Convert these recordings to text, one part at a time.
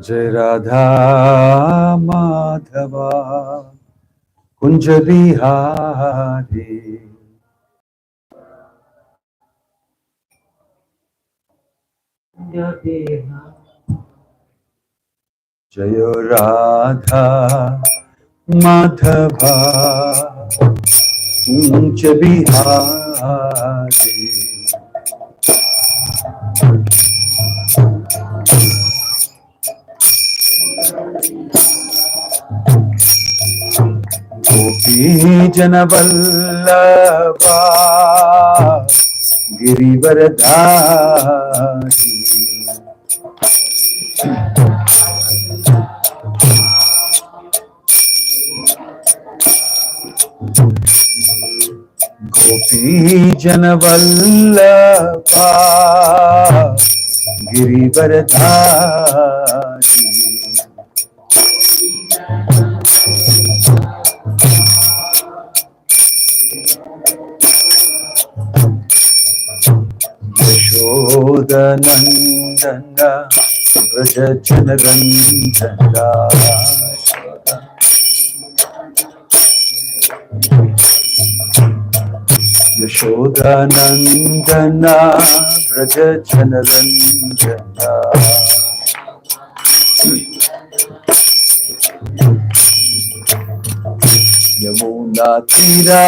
Jai Radha Madhava Kunja Bihari. Jai Radha Madhava Kunja Bihari. Gopi Janavallabha Girivaradhari. Gopi Janavallabha Girivaradhari. Yashodanandana Braja Janaranjana. Yashodanandana Braja Janaranjana. Yamuna Tira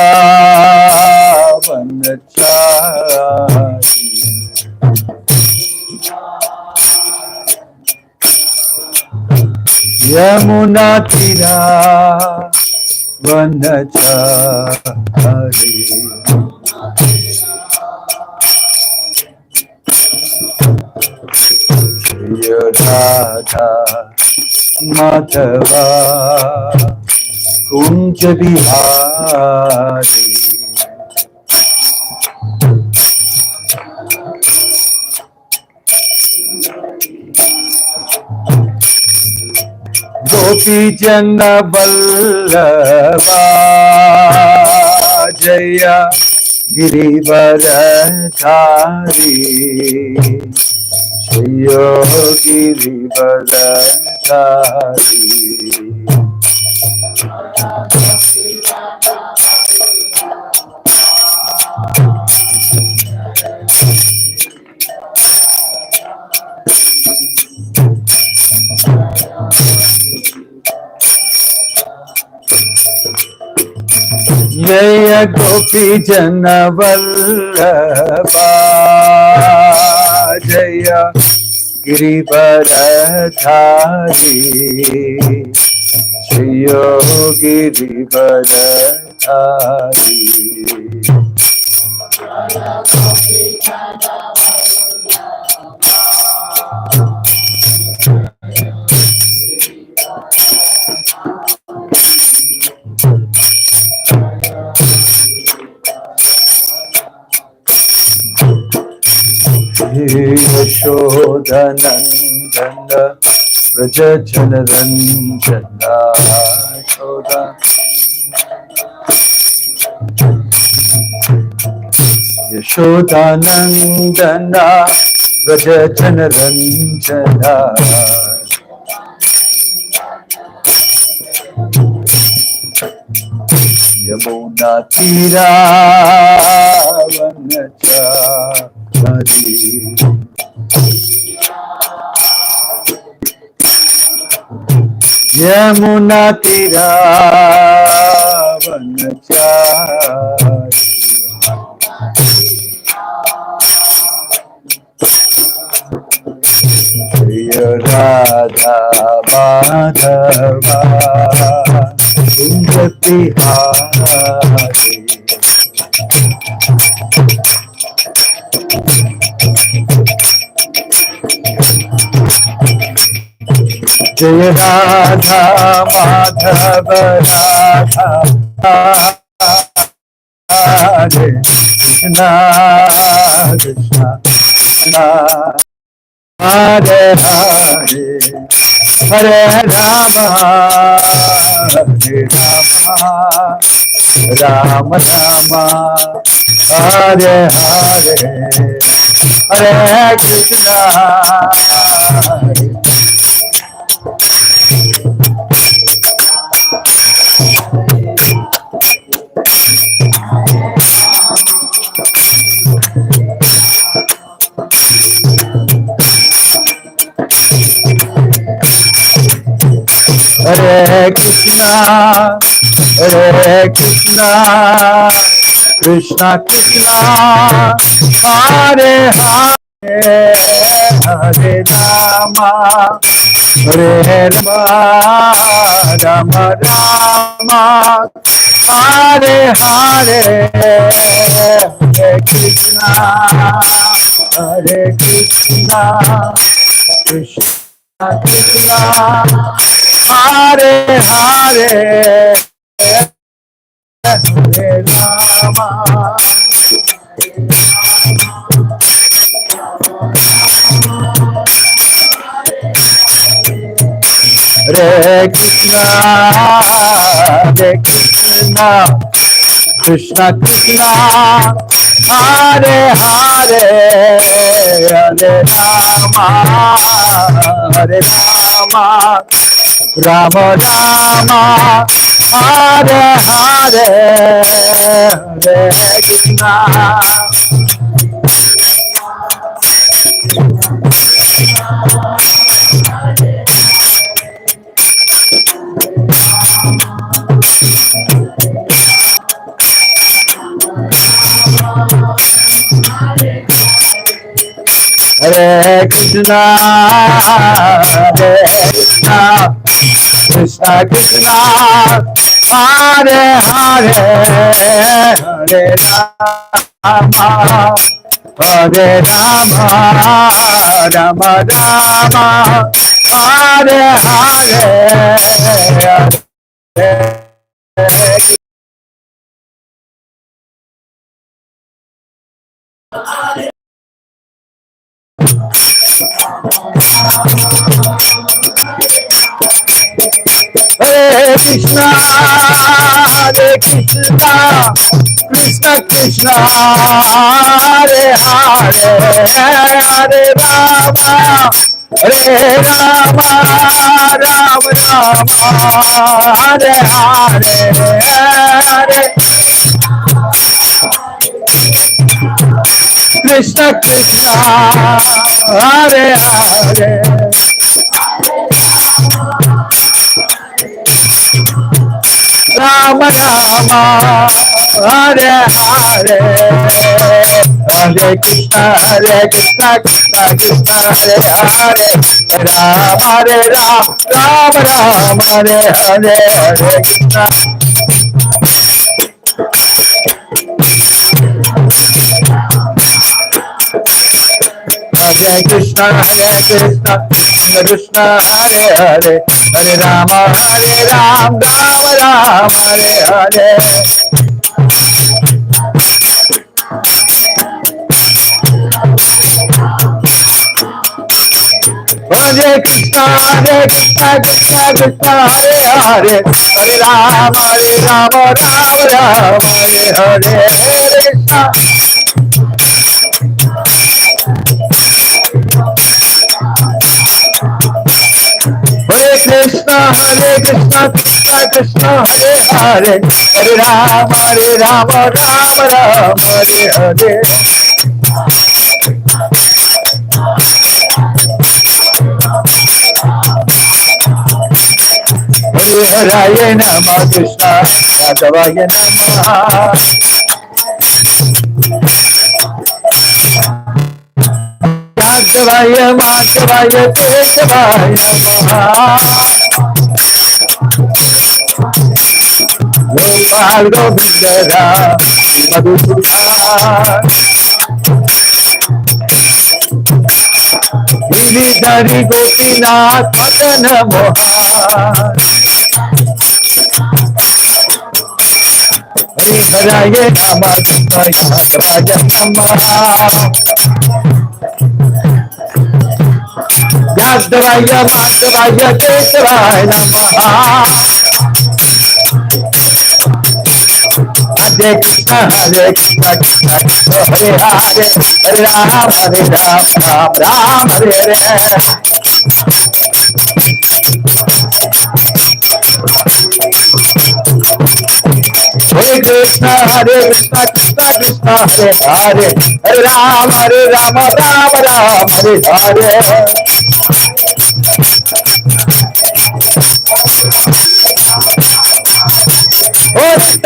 Vanachari. Yamuna Tira Vanachari. Jaya Radha Madhava Kunja Bihari. Gopi Janavallabha Jaya Girivaradhari. Jaya Girivaradhari. Jaya Gopi Janavallabha Jaya Girivaradhari. Jaya Girivaradhari. Yashodanandana Braja Janaranjana. Yashodanandana Braja Janaranjana. Yamuna Tira Vanachari. Yamuna Tira Vanachari. Jaya Radha Madhava Kunja Bihari. Jaya Radha Madhava Radha Hare Krishna Krishna Krishna Hare Hare Hare Rama Hare Rama Rama Rama Hare Hare Hare Krishna Hare Krishna, Hare Krishna, Krishna Krishna, Hare Hare, Hare Rama, Hare Rama, Rama Rama, Hare Hare, Hare Krishna, Hare Krishna, Krishna Krishna, Hare Hare, Hare Rama. Hare Krishna, Hare Krishna, Krishna Krishna, Hare Hare, Hare Rama, Hare Rama, Rama Rama, Hare Hare, Hare Krishna. Hare Krishna, Hare Krishna, Krishna Krishna, Hare Hare, Hare Rama, Hare Rama, Rama Rama, Hare Hare, Hare Hare Krishna, Hare Krishna, Krishna Krishna, Hare Hare, Hare Rama, Hare Rama, Rama Rama, Hare Hare, Krishna Krishna, Hare Hare. Rama Rama, Hare Hare, Hare Krishna, Krishna Krishna, Hare Hare, Rama Hare Rama, Rama Rama, Hare Hare, Hare Krishna. Hare Krishna, Krishna Krishna, Hare Hare, Hare Rama, Rama Rama, Hare Hare. Hare Krishna, Krishna Krishna, Hare Hare, Hare Rama, Rama Rama, Hare Hare, Hare Krishna. Hare Krishna, Krishna Krishna, Hare Hare, Hare Rama, Rama Rama, Hare Hare. Hare Hare Namah Krishna, Yadavaya Namah. Yadavaya Madhavaya Keshavaya Namah. Gopal Govindara Madhusudana Giridhari Gopinath Madana Mohan. Hare Namah Krishna Namah Yadavaya Madhavaya Keshavaya Namah. Hare Krishna, Hare Krishna, Krishna Krishna, Hare Hare, Hare Rama, Rama Rama, Hare Hare. Hare Krishna, Krishna Krishna, Hare Hare, Hare Rama, Rama Rama, Hare Hare.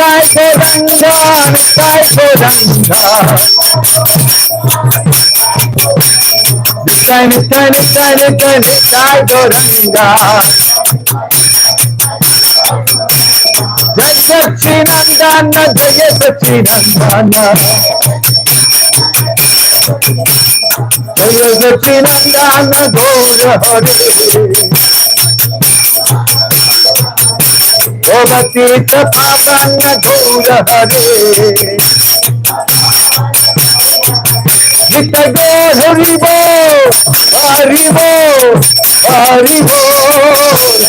Nittai Goranga, Nittai Goranga. Nittai, Nittai, Nittai, Nittai, Nittai Goranga. Jai Sachinandana, Jai Sachinandana. Jai Sachinandana, Gaura Hare. O Bhakti Pavana Gaura Hare. Nitya Gaur Haribo, Haribo, Haribo,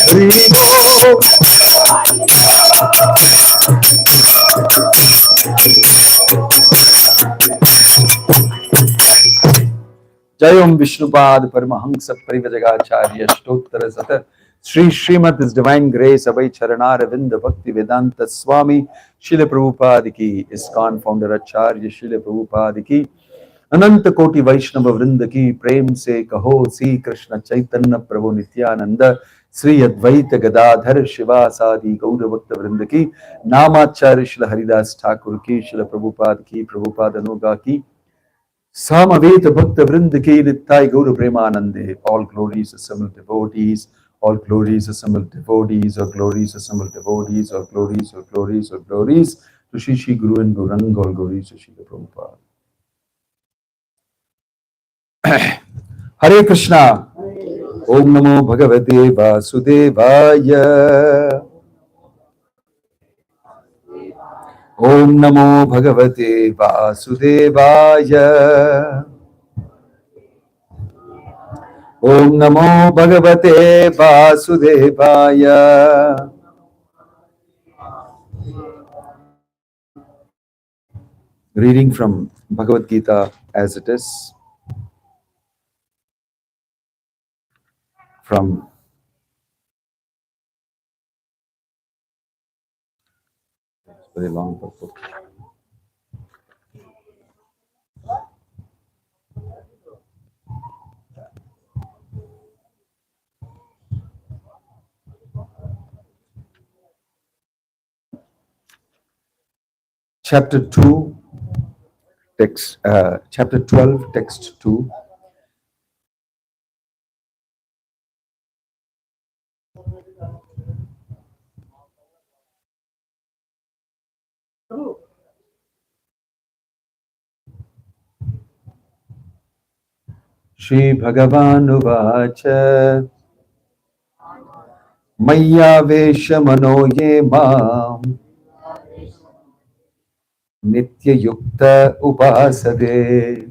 Haribo. Jai Om Vishnupad Paramahansa Parivajagacharya Shtottara Sata Sri Srimad His Divine Grace Abhay Charanara Vinda Bhakti Vedanta Swami Srila Prabhupada Ki ISKCON Founder Acharya Srila Prabhupada Ki Ananta Koti Vaishnava Vrinda Ki Prem Se Kaho Si Krishna Chaitanya Prabhu Nityananda Sri Advaita Gadadhar Shiva Sadi Gaura Bhakta Vrinda Ki Namacharya Srila Haridas Thakur Ki Srila Prabhupada Ki Prabhupada Anuga Ki Samaveta Bhakta Vrinda Ki Nittai Gaura Premanande. All glories assembled devotees, all glories assembled devotees, all glories assembled devotees, all glories, all glories, all glories to Shri Shri Guru and Gauranga, all glories to Shri Prabhupada. Hare Krishna. Om Namo Bhagavate Vasudevaya. Om Namo Bhagavate Vasudevaya. Om Namo Bhagavate Vasudevaya. Reading from Bhagavad Gita as it is, from very long book. Chapter 2, text, chapter 12, text 2. Shri Bhagavan Uvacha Maya Vesha Mano Ye Mam Nitya Yukta Upasade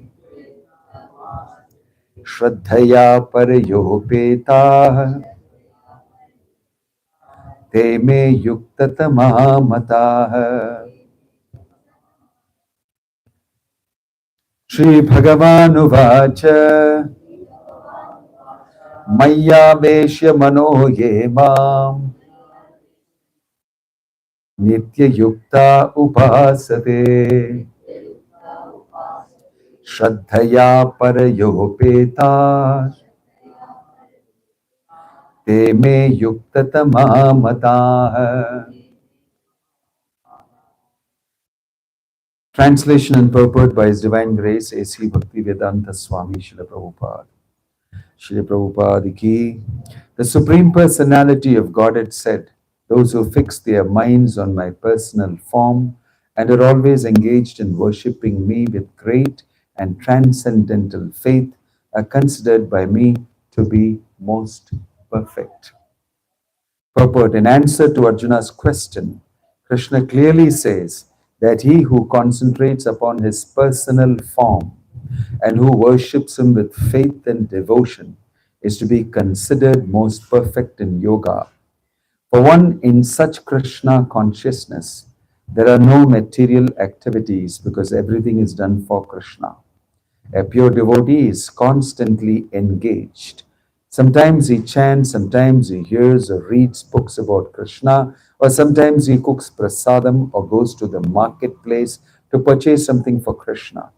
Shraddhaya Parayopeta Te Me Yukta Tamamata. Shri Bhagavan Uvacha Maya Vesha Mano Ye Mam Nitya Yukta Upasade Shraddhaya Parayopeta Te Me Yukta Tamamata. Translation and purport by His Divine Grace A.C. Bhakti Vedanta Swami Srila Prabhupada. Srila Prabhupada Ki. The Supreme Personality of Godhead said, those who fix their minds on my personal form and are always engaged in worshipping me with great and transcendental faith are considered by me to be most perfect. Purport. In answer to Arjuna's question, Krishna clearly says that he who concentrates upon his personal form and who worships him with faith and devotion is to be considered most perfect in yoga. For one in such Krishna consciousness, there are no material activities because everything is done for Krishna. A pure devotee is constantly engaged. Sometimes he chants, sometimes he hears or reads books about Krishna, or sometimes he cooks prasadam or goes to the marketplace to purchase something for Krishna.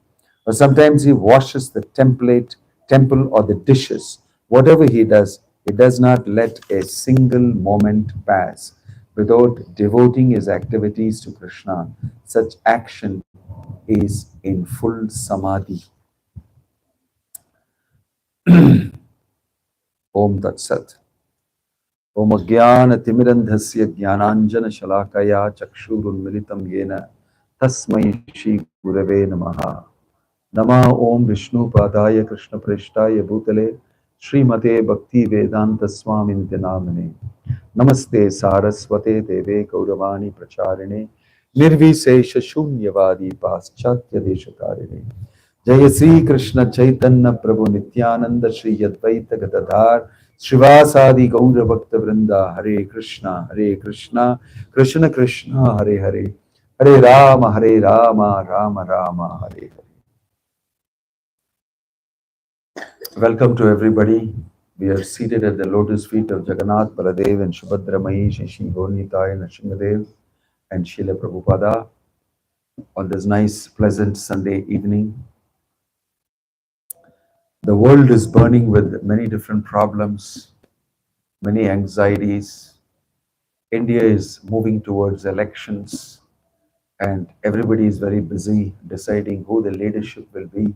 Or sometimes he washes the temple or the dishes. Whatever he does not let a single moment pass without devoting his activities to Krishna, such action is in full samadhi. Om Tat Sat. Om Agyana Timirandhasya Jnananjana Shalakaya Chakshurunmilitam Yena Tasmai Shri Gurave Namaha. Nama Om Vishnu Padaya Krishna Preshtaya Bhutale Srimate Bhakti Vedanta Swami Namane. Namaste Saraswate Deve Gauravani Pracharine Nirvisesha Shunyavadi Paschatya Deshatarine. Jaya Sri Krishna Chaitanya Prabhu Nityananda Shri Advaita Gadadhar Srivasadi Gaura Bhakta Vrinda Hare Krishna Krishna Krishna Hare Hare Hare Rama Rama Rama Hare Hare. Welcome to everybody. We are seated at the lotus feet of Jagannath, Baladev and Subhadra Mahesh, Shri Gornitai, Nrsimhadev and Srila Prabhupada on this nice, pleasant Sunday evening. The world is burning with many different problems, many anxieties. India is moving towards elections and everybody is very busy deciding who the leadership will be.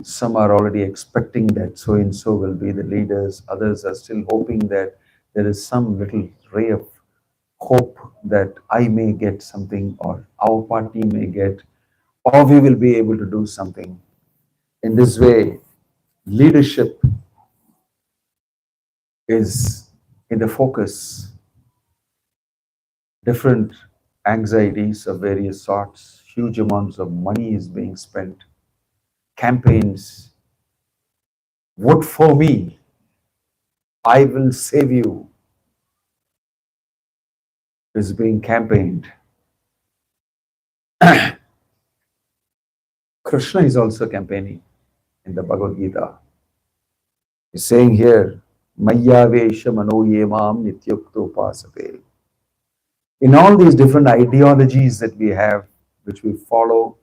Some are already expecting that so and so will be the leaders. Others are still hoping that there is some little ray of hope that I may get something or our party may get or we will be able to do something. In this way, leadership is in the focus. Different anxieties of various sorts, huge amounts of money is being spent, campaigns, vote for me, I will save you, is being campaigned. Krishna is also campaigning in the Bhagavad Gita. He's saying here, Maya Vesha Mano Yemam Nityukto Pasate. In all these different ideologies that we have, which we follow,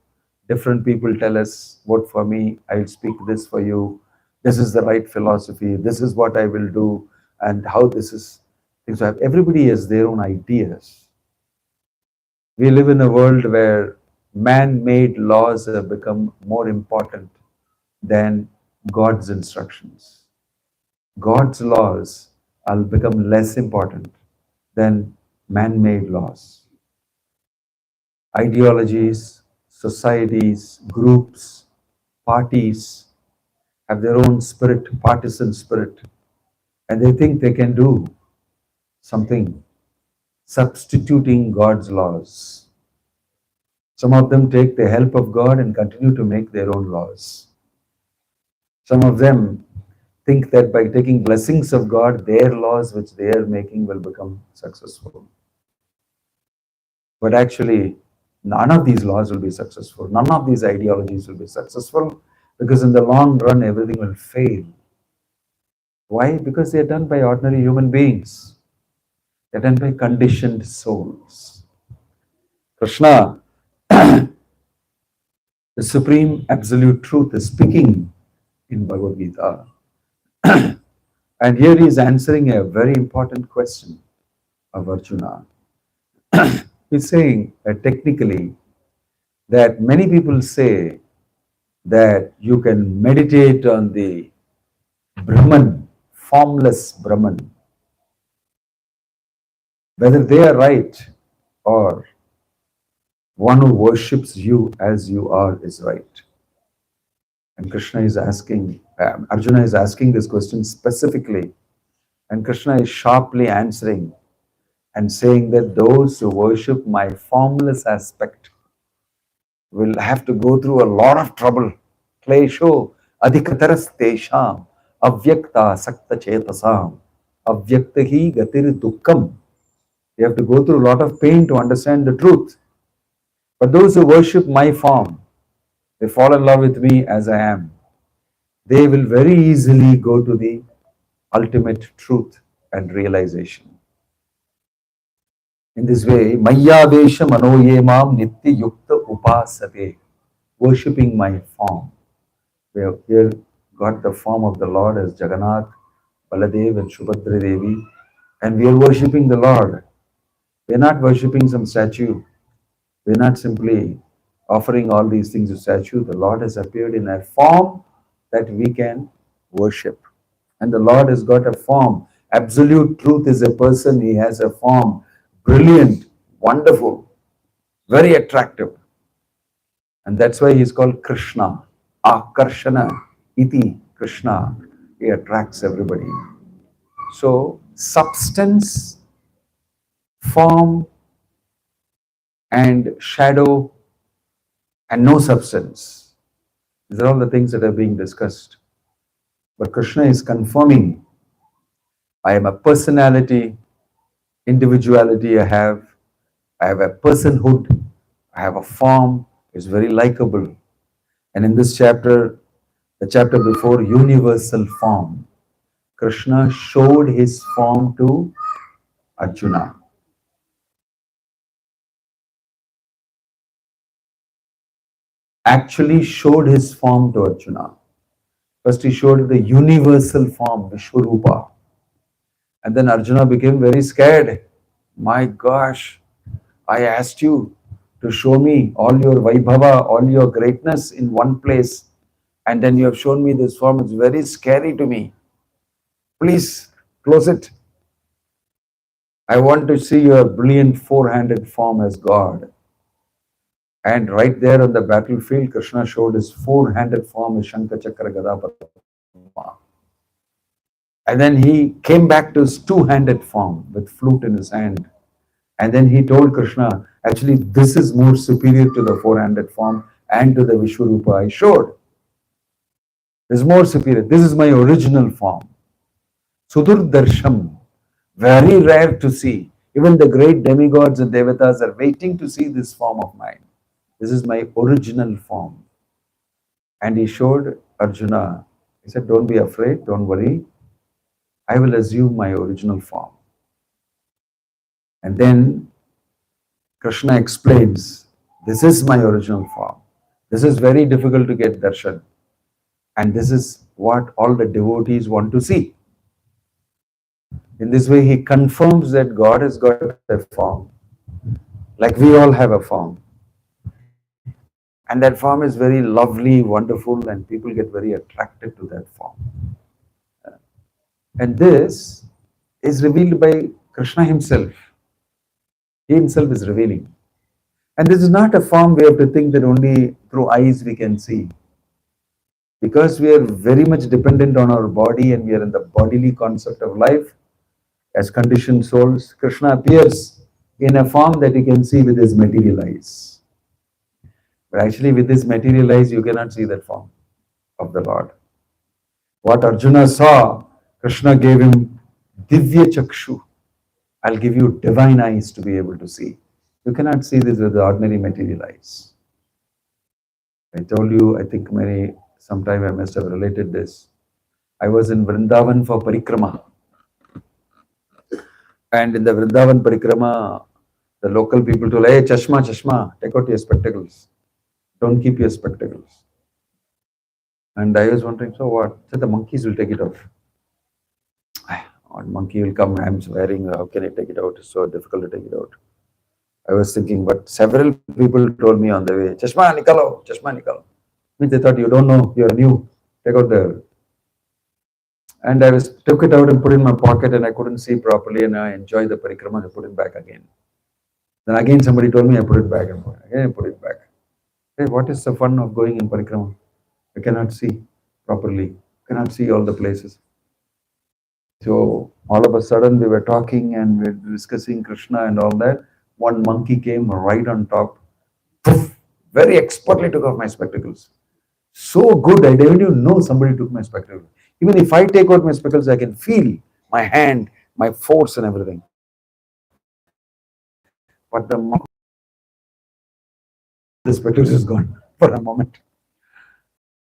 different people tell us, vote for me, I'll speak this for you, this is the right philosophy, this is what I will do, and how this is. Everybody has their own ideas. We live in a world where man-made laws have become more important than God's instructions. God's laws will become less important than man-made laws. Ideologies, societies, groups, parties have their own spirit, partisan spirit, and they think they can do something substituting God's laws. Some of them take the help of God and continue to make their own laws. Some of them think that by taking blessings of God, their laws which they are making will become successful. But actually, none of these laws will be successful. None of these ideologies will be successful because in the long run, everything will fail. Why? Because they are done by ordinary human beings. They are done by conditioned souls. Krishna, the supreme absolute truth, is speaking in Bhagavad Gita. And here he is answering a very important question of Arjuna. He's saying technically that many people say that you can meditate on the Brahman, formless Brahman. Whether they are right or one who worships you as you are is right. And Krishna is asking, Arjuna is asking this question specifically, and Krishna is sharply answering and saying that those who worship my formless aspect will have to go through a lot of trouble. Klesho adhikataras tesham avyakta sakta chetasam avyaktahi gatir dukkam. You have to go through a lot of pain to understand the truth. But those who worship my form, they fall in love with me as I am. They will very easily go to the ultimate truth and realization. In this way, Maya Vesha Manoyemam Nitya Yukta Upasate, worshipping my form. We have here got the form of the Lord as Jagannath, Baladev and Subhadra Devi And we are worshipping the Lord. We're not worshipping some statue. We're not simply offering all these things to statue. The Lord has appeared in a form that we can worship. And the Lord has got a form. Absolute truth is a person. He has a form. Brilliant, wonderful, very attractive. And that's why he's called Krishna. Akarshana iti Krishna. He attracts everybody. So, substance, form, and shadow, and no substance. These are all the things that are being discussed. But Krishna is confirming, I am a personality, individuality I have a personhood, I have a form, it's very likable. And in this chapter, the chapter before, universal form, Krishna showed his form to Arjuna. Actually showed his form to Arjuna. First he showed the universal form, Vishwarupa. And then Arjuna became very scared. My gosh, I asked you to show me all your Vaibhava, all your greatness in one place. And then you have shown me this form. It's very scary to me. Please close it. I want to see your brilliant four-handed form as God. And right there on the battlefield, Krishna showed his four-handed form as Shankha Chakra Gada Padma. And then he came back to his two-handed form with flute in his hand. And then he told Krishna, actually, this is more superior to the four-handed form and to the Vishwarupa I showed. This is more superior. This is my original form. Sudur Darsham, very rare to see. Even the great demigods and devatas are waiting to see this form of mine. This is my original form. And he showed Arjuna. He said, don't be afraid, don't worry. I will assume my original form. And then Krishna explains, this is my original form. This is very difficult to get darshan. And this is what all the devotees want to see. In this way, he confirms that God has got a form. Like we all have a form. And that form is very lovely, wonderful, and people get very attracted to that form. And this is revealed by Krishna himself. He himself is revealing. And this is not a form we have to think that only through eyes we can see. Because we are very much dependent on our body and we are in the bodily concept of life, as conditioned souls, Krishna appears in a form that you can see with his material eyes. But actually with his material eyes, you cannot see that form of the Lord. What Arjuna saw, Krishna gave him Divya Chakshu. I'll give you divine eyes to be able to see. You cannot see this with the ordinary material eyes. I told you, I think sometime I must have related this. I was in Vrindavan for Parikrama. And in the Vrindavan Parikrama, the local people told, hey, Chashma, take out your spectacles. Don't keep your spectacles. And I was wondering, so what? So the monkeys will take it off. One monkey will come, I'm swearing, how can I take it out? It's so difficult to take it out. I was thinking, but several people told me on the way, Chashma Nikalo. Means they thought, you don't know, you're new, take out the... And I took it out and put it in my pocket and I couldn't see properly and I enjoyed the parikrama and I put it back again. Then again somebody told me I put it back and again I put it back. Hey, what is the fun of going in parikrama? You cannot see properly, you cannot see all the places. So all of a sudden we were talking and we were discussing Krishna and all that. One monkey came right on top, very expertly took off my spectacles. So good, I didn't even know somebody took my spectacles. Even if I take out my spectacles, I can feel my hand, my force and everything. But the spectacles is gone for a moment.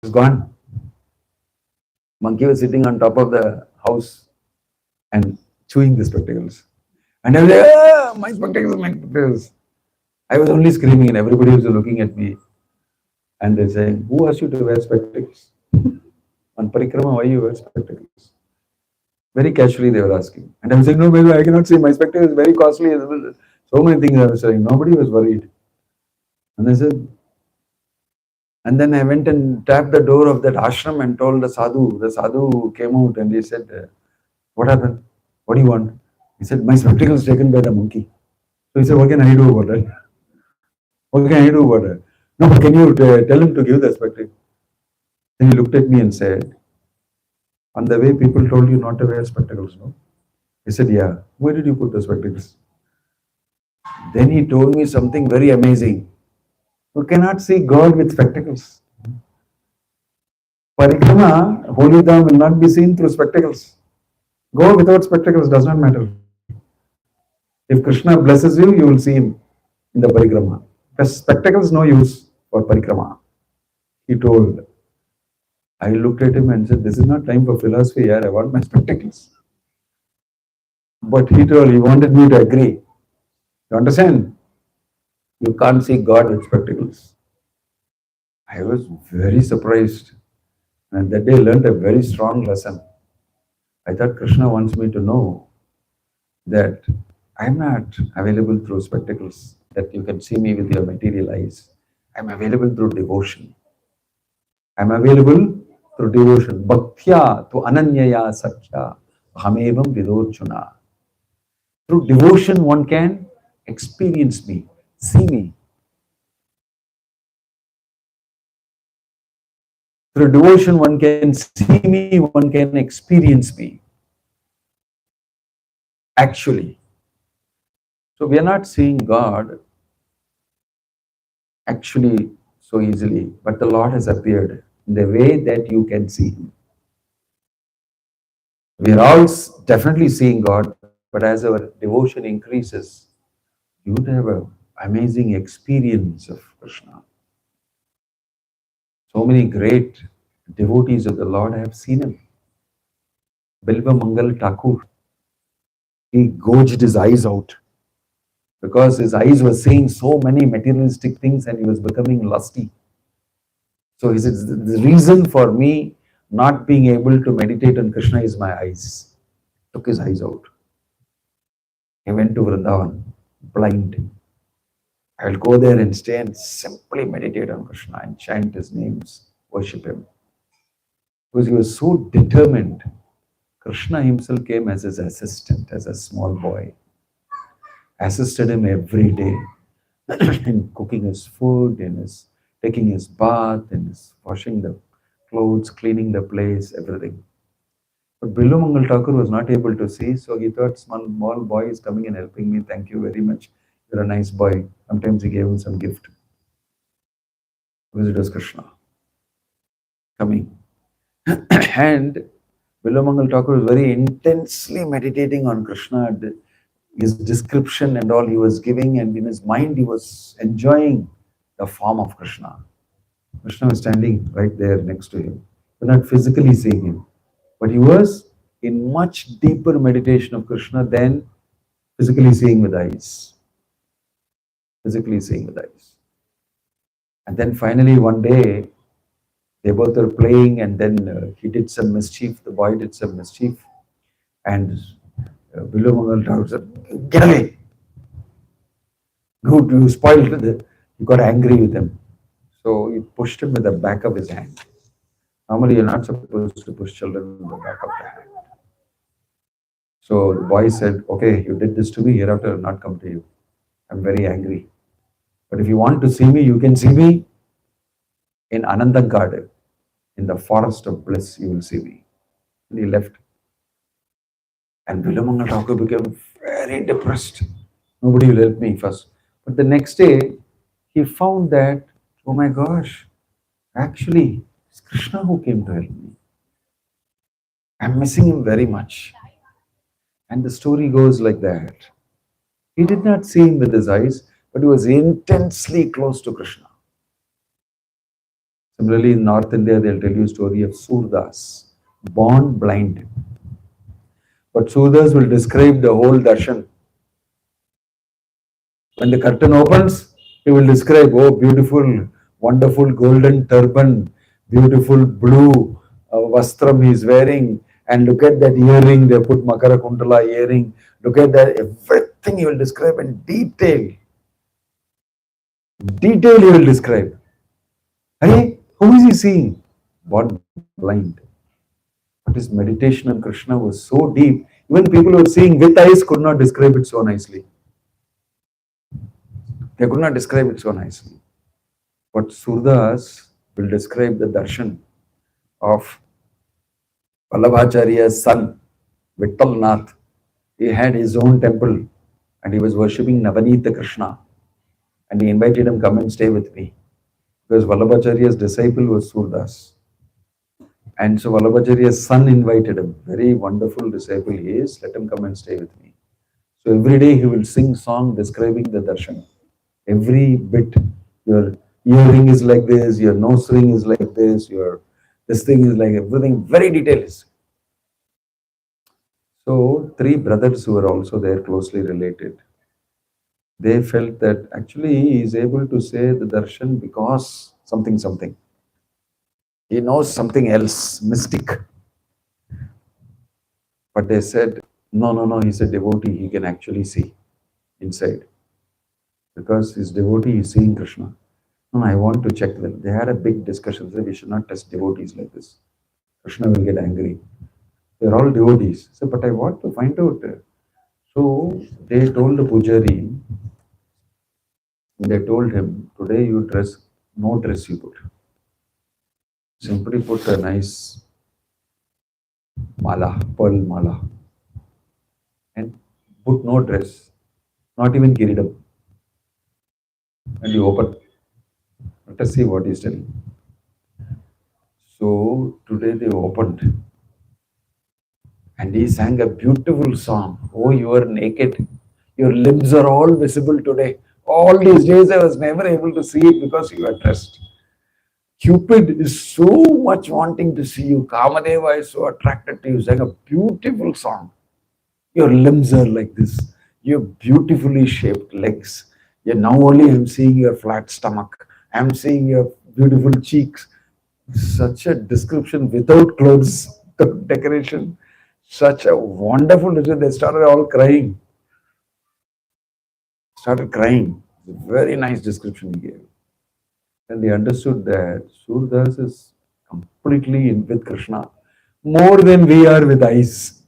It's gone. Monkey was sitting on top of the house and chewing the spectacles. And I was like, ah, my spectacles. I was only screaming and everybody was looking at me. And they're saying, who asked you to wear spectacles? On parikrama, why you wear spectacles? Very casually they were asking. And I was saying, no, maybe I cannot see. My spectacle is very costly. So many things I was saying. Nobody was worried. And I said, and then I went and tapped the door of that ashram and told the sadhu. The sadhu came out and he said, what happened? What do you want? He said, my spectacle is taken by the monkey. So he said, what can I do about that? What can I do about that? No, but can you tell him to give the spectacle? Then he looked at me and said, on the way people told you not to wear spectacles, no? I said, yeah. Where did you put the spectacles? Then he told me something very amazing. You cannot see God with spectacles. Parikrama, holy dham will not be seen through spectacles. Go without spectacles, does not matter. If Krishna blesses you, you will see him in the parikrama. Because spectacles no use for parikrama. He told. I looked at him and said, this is not time for philosophy here, I want my spectacles. But he told, he wanted me to agree. You understand? You can't see God with spectacles. I was very surprised. And that day I learned a very strong lesson. I thought Krishna wants me to know that I'm not available through spectacles, that you can see me with your material eyes. I'm available through devotion. I'm available through devotion. Bhaktya tu ananyaya sakya hamevam vidorchuna. Through devotion one can experience me, see me. Through devotion one can see me, one can experience me. Actually. So we are not seeing God actually so easily, but the Lord has appeared in the way that you can see Him. We are all definitely seeing God, but as our devotion increases, you would have an amazing experience of Krishna. So many great devotees of the Lord, I have seen him. Bilva Mangal Thakur, he gouged his eyes out because his eyes were seeing so many materialistic things and he was becoming lusty. So he said, the reason for me not being able to meditate on Krishna is my eyes. Took his eyes out. He went to Vrindavan, blind. I will go there and stay and simply meditate on Krishna and chant his names, worship him. Because he was so determined. Krishna himself came as his assistant, as a small boy. Assisted him every day in cooking his food, in his taking his bath, in his washing the clothes, cleaning the place, everything. But Billu Mangal Thakur was not able to see, so he thought, small boy is coming and helping me, thank you very much. You're a nice boy. Sometimes he gave him some gift. Because it was Krishna coming. And Billu Mangal Thakur was very intensely meditating on Krishna. His description and all he was giving, and in his mind he was enjoying the form of Krishna. Krishna was standing right there next to him. You're not physically seeing him, but he was in much deeper meditation of Krishna than physically seeing with eyes. Physically seeing with eyes. And then finally one day, they both were playing, and then he did some mischief, the boy did some mischief, and Billu Mangal Thakur said, get away! Good, you spoiled it. He got angry with him. So he pushed him with the back of his hand. Normally you're not supposed to push children with the back of the hand. So the boy said, okay, you did this to me, hereafter I will not come to you. I'm very angry. But if you want to see me, you can see me in Ananda Garden. In the forest of bliss, you will see me. And he left. And Billu Mangal Thakur became very depressed. Nobody will help me first. But the next day, he found that, oh my gosh, actually, it's Krishna who came to help me. I'm missing him very much. And the story goes like that. He did not see him with his eyes, but he was intensely close to Krishna. Similarly, in North India, they'll tell you a story of Surdas, born blind. But Surdas will describe the whole darshan. When the curtain opens, he will describe, oh, beautiful, wonderful golden turban, beautiful blue vastram he is wearing, And look at that earring, they put Makara Kuntala earring. Look at that, everything he will describe in detail. Detail he will describe. Hey, who is he seeing? One blind. But his meditation on Krishna was so deep, even people who were seeing with eyes could not describe it so nicely. They could not describe it so nicely. But Surdas will describe the darshan of Vallabhacharya's son, Vittal Nath. He had his own temple and he was worshipping Navanita Krishna. And he invited him, come and stay with me. Because Vallabhacharya's disciple was Surdas. And so Vallabhacharya's son invited him. Very wonderful disciple he is. Let him come and stay with me. So every day he will sing song describing the darshan. Every bit. Your earring is like this, your nose ring is like this, this thing is like everything, very detailed. So three brothers who were also there closely related, they felt that actually he is able to say the darshan because something. He knows something else, mystic. But they said, no, he's a devotee, he can actually see inside. Because his devotee is seeing Krishna. No, I want to check them. They had a big discussion. They said, we should not test devotees like this. Krishna will get angry. They're all devotees. Said, but I want to find out. So they told the pujari, they told him, today you dress, no dress you put. Simply put a nice mala, pearl mala. And put no dress, not even kiridam. And you open. Let us see what he's telling. So today they opened. And he sang a beautiful song. Oh, you are naked. Your limbs are all visible today. All these days I was never able to see it because you are dressed. Cupid is so much wanting to see you. Kamadeva is so attracted to you. Sang a beautiful song. Your limbs are like this. You have beautifully shaped legs. Now only I'm seeing your flat stomach. I'm seeing your beautiful cheeks. Such a description without clothes decoration. Such a wonderful description. They started all crying. Very nice description he gave. And they understood that Surdas is completely in with Krishna. More than we are with eyes.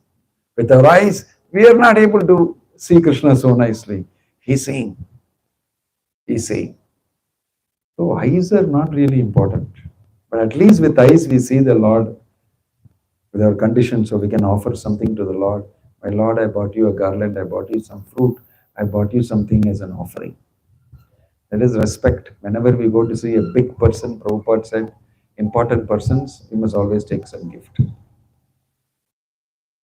With our eyes, we are not able to see Krishna so nicely. He's saying. So eyes are not really important. But at least with eyes we see the Lord with our condition, so we can offer something to the Lord. My Lord, I bought you a garland, I bought you some fruit, I bought you something as an offering. That is respect. Whenever we go to see a big person, Prabhupada said, important persons, we must always take some gift.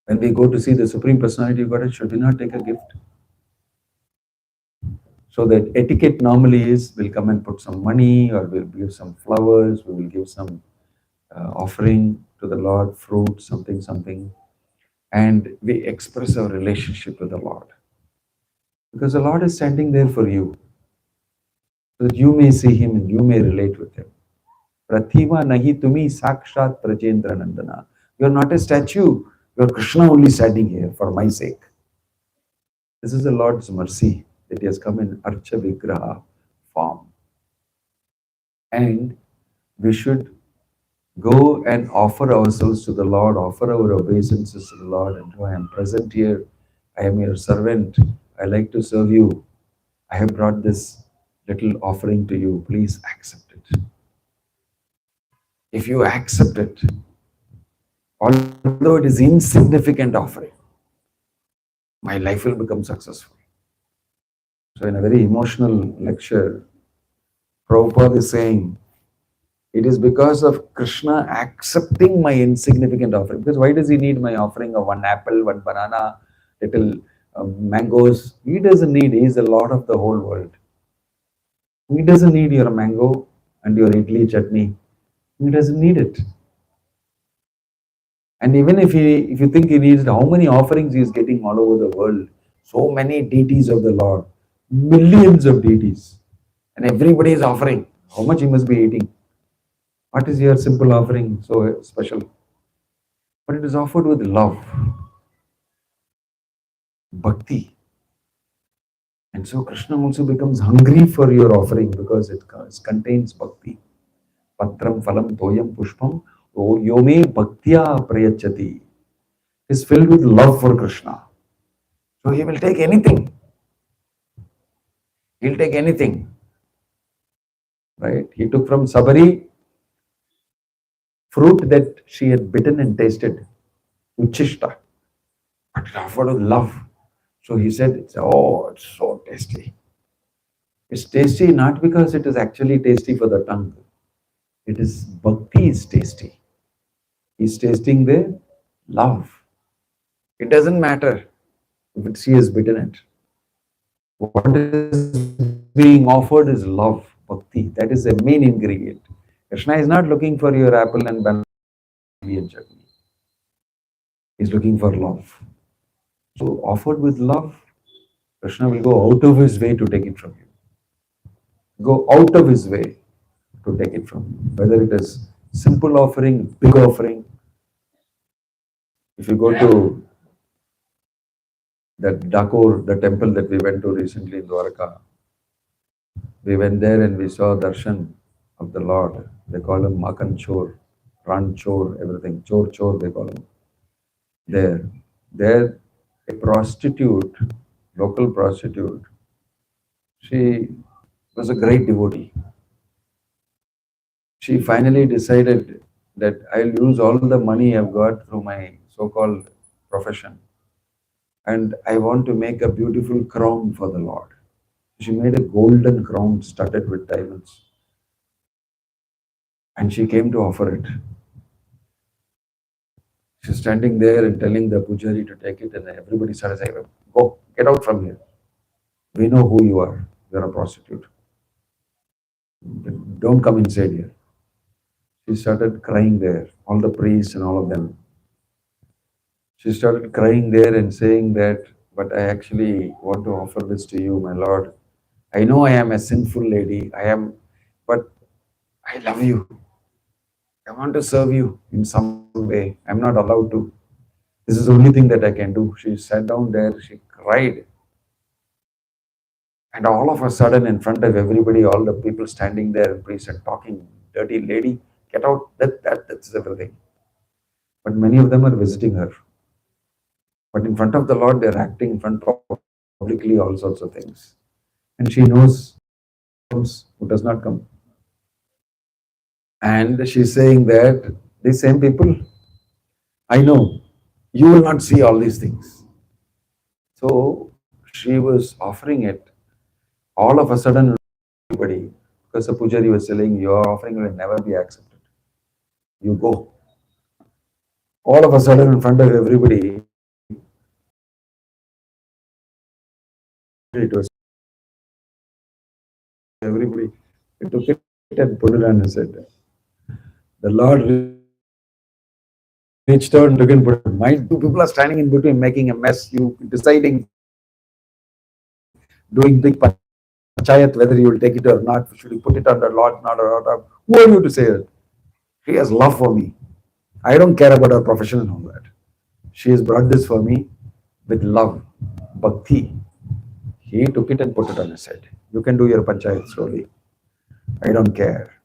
When we go to see the Supreme Personality of Godhead, should we not take a gift? So that etiquette normally is, we'll come and put some money, or we'll give some flowers, we will give some offering to the Lord, fruit, something, and we express our relationship with the Lord. Because the Lord is standing there for you, so that you may see Him and you may relate with Him. Pratima nahi tumi sakshat prajendra nandana. You are not a statue, you are Krishna only standing here for my sake. This is the Lord's mercy that He has come in Archa Vigraha form. And we should go and offer ourselves to the Lord, offer our obeisances to the Lord, and I am present here, I am your servant, I like to serve you, I have brought this little offering to you, please accept it. If you accept it, although it is insignificant offering, my life will become successful. So in a very emotional lecture, Prabhupada is saying, it is because of Krishna accepting my insignificant offering. Because why does He need my offering of one apple, one banana, little mangoes? He doesn't need. He is the Lord of the whole world. He doesn't need your mango and your idli chutney. He doesn't need it. And even if you think He needs, how many offerings He is getting all over the world? So many deities of the Lord. Millions of deities. And everybody is offering. How much He must be eating? What is your simple offering so special? but it is offered with love, bhakti. And so Krishna also becomes hungry for your offering because it contains bhakti. Patram phalam toyam pushpam yome bhaktya prayachati. Is filled with love for Krishna. So he will take anything. He'll take anything. Right? He took from Sabari fruit that she had bitten and tasted, uchishta, but it offered with love. So he said, oh, it's so tasty. It's tasty not because it is actually tasty for the tongue. It is bhakti is tasty. He's tasting the love. It doesn't matter if she has bitten it. What is being offered is love, bhakti. That is the main ingredient. Krishna is not looking for your apple and banana and chutney. He's looking for love. So offered with love, Krishna will go out of his way to take it from you. Go out of his way to take it from you. Whether it is simple offering, big offering. If you go to that Dakur, the temple that we went to recently in Dwarka, we went there and we saw darshan of the Lord. They call him Makan Chor, Ran Chor, everything. Chor Chor, they call him. There, a prostitute, local prostitute, she was a great devotee. She finally decided that I'll use all the money I've got through my so-called profession and I want to make a beautiful crown for the Lord. She made a golden crown studded with diamonds and she came to offer it. She's standing there and telling the pujari to take it and everybody started saying, go, get out from here. We know who you are. You're a prostitute. Don't come inside here. She started crying there, all the priests and all of them. She started crying there and saying that, but I actually want to offer this to you, my Lord. I know I am a sinful lady, but I love you. I want to serve you in some way. I'm not allowed to. This is the only thing that I can do. She sat down there, she cried. And all of a sudden, in front of everybody, all the people standing there, priests and talking, dirty lady, get out, that's everything. But many of them are visiting her. But in front of the Lord, they're acting in front publicly all sorts of things. And she knows who does not come. And she's saying that these same people, I know, you will not see all these things. So she was offering it. All of a sudden, everybody, because the pujari was telling, your offering will never be accepted. You go. All of a sudden, in front of everybody, it was everybody. It took it and put it on his head. The Lord reached out and took it and put it. My two people are standing in between, making a mess. You deciding, doing big panchayat, whether you will take it or not. Should you put it under Lord, not or not? Who are you to say it? She has love for me. I don't care about her profession and all that. She has brought this for me with love, bhakti. He took it and put it on his head. You can do your panchayat slowly. I don't care.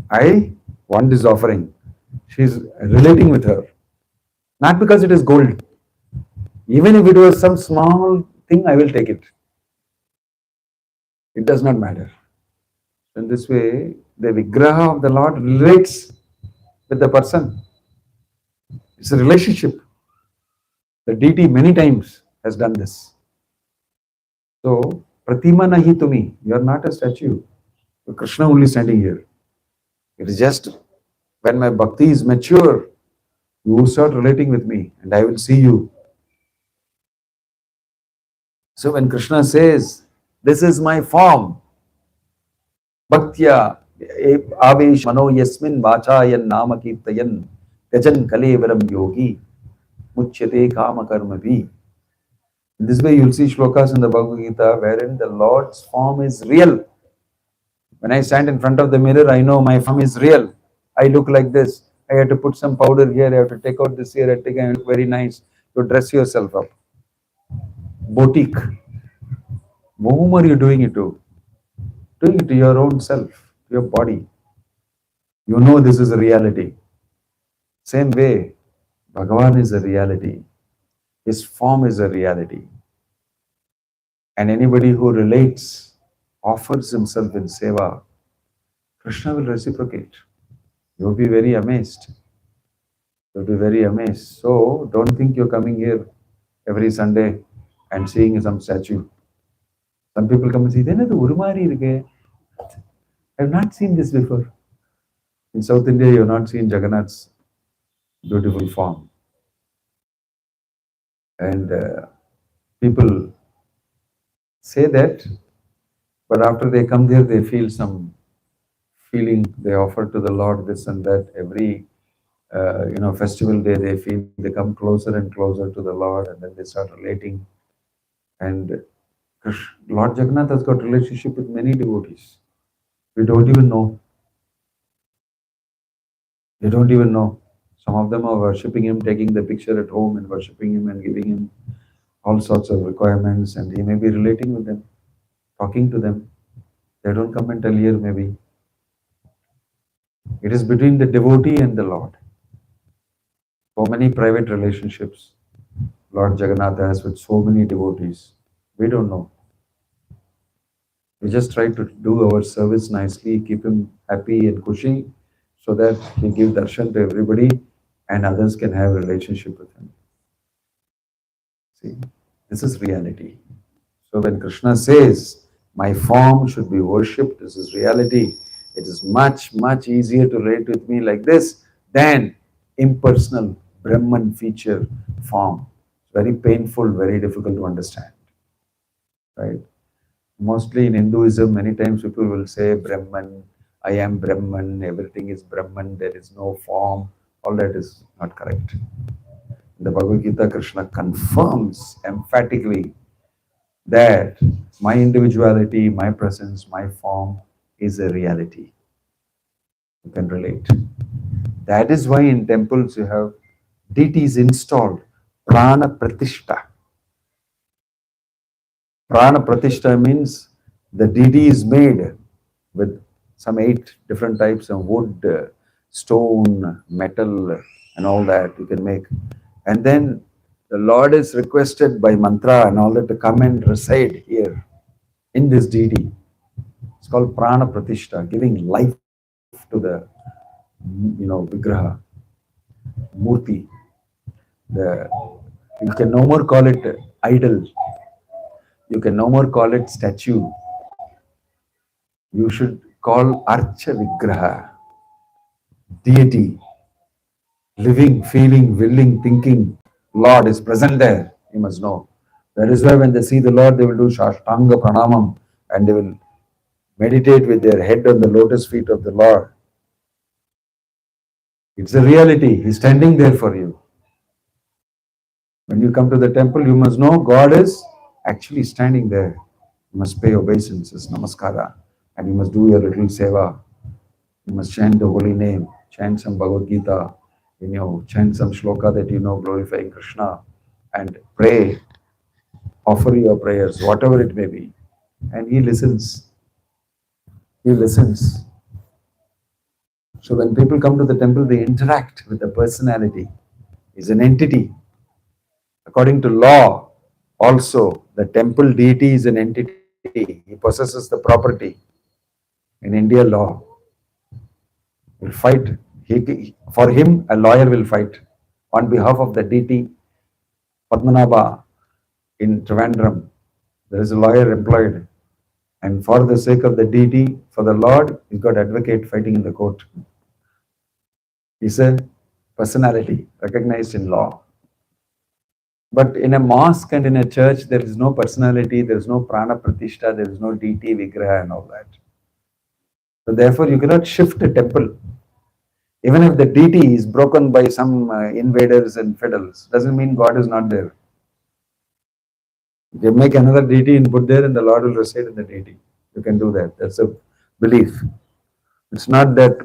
I want this offering. She's relating with her. Not because it is gold. Even if it was some small thing, I will take it. It does not matter. In this way, the Vigraha of the Lord relates with the person. It's a relationship. The deity many times has done this. So, Pratima nahi tumi, you are not a statue. You're Krishna only standing here. It is just when my bhakti is mature, you will start relating with me and I will see you. So when Krishna says, this is my form, Bhaktya Avesh Mano Yasmin Vachayan Nama Kirtayan Gajan Kalevaram Yogi Muchyate Kama Karma Bhi. In this way, you'll see shlokas in the Bhagavad Gita wherein the Lord's form is real. When I stand in front of the mirror, I know my form is real. I look like this. I have to put some powder here, I have to take out this here, I take and look very nice. You dress yourself up. Boutique. Whom are you doing it to? Doing it to your own self, your body. You know this is a reality. Same way, Bhagavan is a reality. His form is a reality. And anybody who relates, offers himself in seva, Krishna will reciprocate. You'll be very amazed. You'll be very amazed. So don't think you're coming here every Sunday and seeing some statue. Some people come and say, I've not seen this before. In South India, you have not seen Jagannath's beautiful form. And people say that, but after they come there, they feel some feeling. They offer to the Lord this and that. Every festival day, they feel they come closer and closer to the Lord, and then they start relating. And Lord Jagannath has got relationship with many devotees. We don't even know. They don't even know. Some of them are worshipping him, taking the picture at home and worshipping him and giving him all sorts of requirements, and he may be relating with them, talking to them. They don't come and tell here maybe. It is between the devotee and the Lord. So many private relationships Lord Jagannath has with so many devotees. We don't know. We just try to do our service nicely, keep him happy and cushy, so that he give darshan to everybody and others can have a relationship with him. See, this is reality. So when Krishna says, my form should be worshipped, this is reality. It is much, much easier to relate with me like this than impersonal Brahman feature form. Very painful, very difficult to understand. Right? Mostly in Hinduism, many times people will say Brahman, I am Brahman, everything is Brahman, there is no form. All that is not correct. In the Bhagavad Gita, Krishna confirms emphatically that my individuality, my presence, my form is a reality. You can relate. That is why in temples you have deities installed, prana pratishta. Prana pratishta means the deity is made with some 8 different types of wood, stone, metal, and all that you can make. And then the Lord is requested by mantra and all that to come and reside here in this deity. It's called prana pratishta, giving life to the vigraha, murti. You can no more call it idol. You can no more call it statue. You should call archa vigraha, deity, living, feeling, willing, thinking. Lord is present there. You must know. That is why when they see the Lord, they will do Shashtanga Pranamam and they will meditate with their head on the lotus feet of the Lord. It's a reality. He's standing there for you. When you come to the temple, you must know God is actually standing there. You must pay obeisances, namaskara, and you must do your little seva. You must chant the holy name, chant some Bhagavad Gita, chant some shloka that you know glorifying Krishna, and pray, offer your prayers, whatever it may be. And he listens. He listens. So when people come to the temple, they interact with the personality. He's an entity. According to law, also, the temple deity is an entity. He possesses the property. In India law, will fight. For him, a lawyer will fight on behalf of the deity Padmanabha in Trivandrum. There is a lawyer employed, and for the sake of the deity, for the Lord, he's got advocate fighting in the court. He's a personality recognized in law. But in a mosque and in a church, there is no personality, there is no prana pratishta, there is no deity, vigraha and all that. So therefore, you cannot shift a temple. Even if the deity is broken by some invaders and fiddles, doesn't mean God is not there. You can make another deity and put there and the Lord will reside in the deity. You can do that. That's a belief. It's not that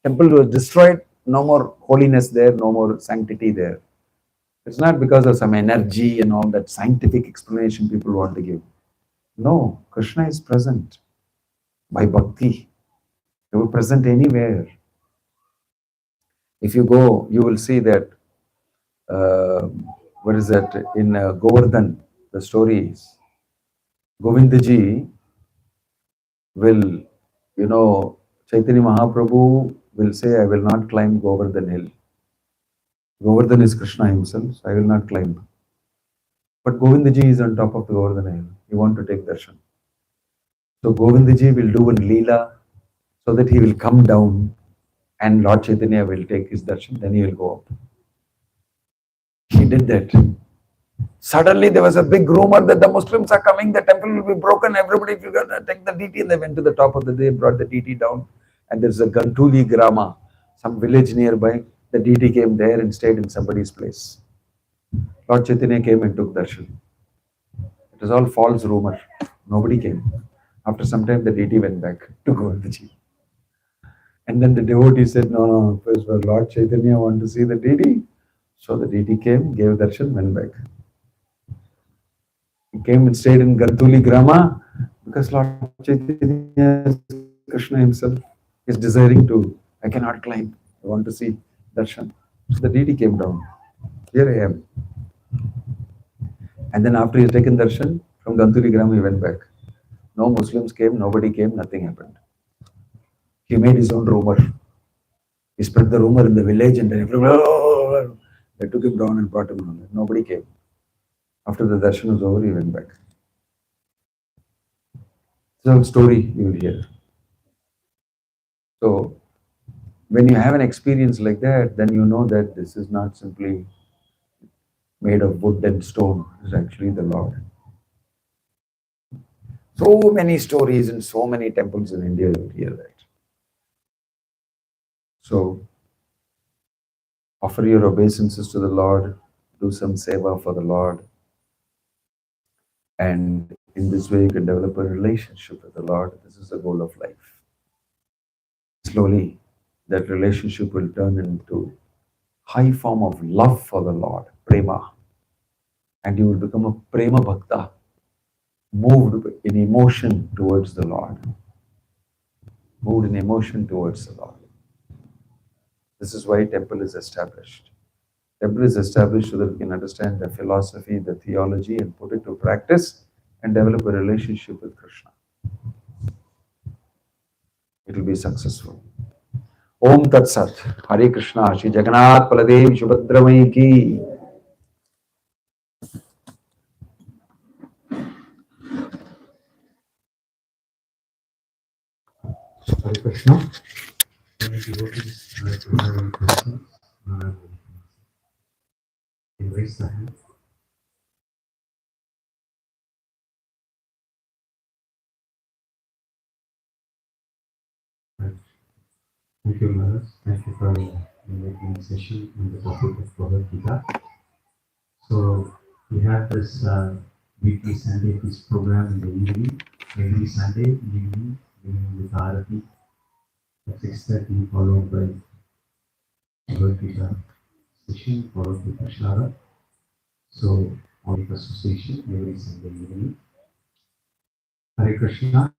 temple was destroyed no more holiness there, no more sanctity there. It's not because of some energy and all that scientific explanation people want to give. No, Krishna is present by bhakti. He will present anywhere. If you go, you will see that, uh, what is that, in Govardhan, the story is, Govindaji will, Chaitanya Mahaprabhu will say, I will not climb Govardhan hill. Govardhan is Krishna himself, so I will not climb. But Govindaji is on top of the Govardhan hill. He want to take darshan. So Govindaji will do one leela so that he will come down and Lord Chaitanya will take his darshan, then he will go up. He did that. Suddenly there was a big rumor that the Muslims are coming, the temple will be broken, everybody is going to take the DT, and they went to the top of the day, brought the DT down, and there's a Gantuli Grama, some village nearby. The DT came there and stayed in somebody's place. Lord Chaitanya came and took darshan. It was all false rumor. Nobody came. After some time, the DT went back to Govindaji. And then the devotee said, no, first for Lord Chaitanya want to see the DT. So the DT came, gave darshan, went back. He came and stayed in Gantuli Grama because Lord Chaitanya, Krishna himself, is desiring to, I cannot climb, I want to see darshan. So the DT came down. Here I am. And then after he had taken darshan, from Gantuli Grama he went back. No Muslims came, nobody came, nothing happened. He made his own rumor. He spread the rumor in the village and then everyone, oh, they took him down and brought him down. Nobody came. After the darshan was over, he went back. It's a story you will hear. So, when you have an experience like that, then you know that this is not simply made of wood and stone. It's actually the Lord. So many stories in so many temples in India, you will hear that. So, offer your obeisances to the Lord, do some seva for the Lord, and in this way you can develop a relationship with the Lord. This is the goal of life. Slowly, that relationship will turn into high form of love for the Lord, prema, and you will become a prema bhakta, moved in emotion towards the Lord. Moved in emotion towards the Lord. This is why temple is established. Temple is established so that we can understand the philosophy, the theology, and put it to practice and develop a relationship with Krishna. It will be successful. Om Tat Sat. Hare Krishna. Shri Jagannath Baladev Subhadramai ki. Hare Krishna. Raise the hand. Thank you, Maharaj. Thank you for making the session on the topic of Bhagavad Gita. So we have this weekly Sunday this program in the evening, every Sunday evening, with Arati at 6:30, followed by Bhagavad Gita session, followed by Prashara. So on association every Sunday evening. Hare Krishna.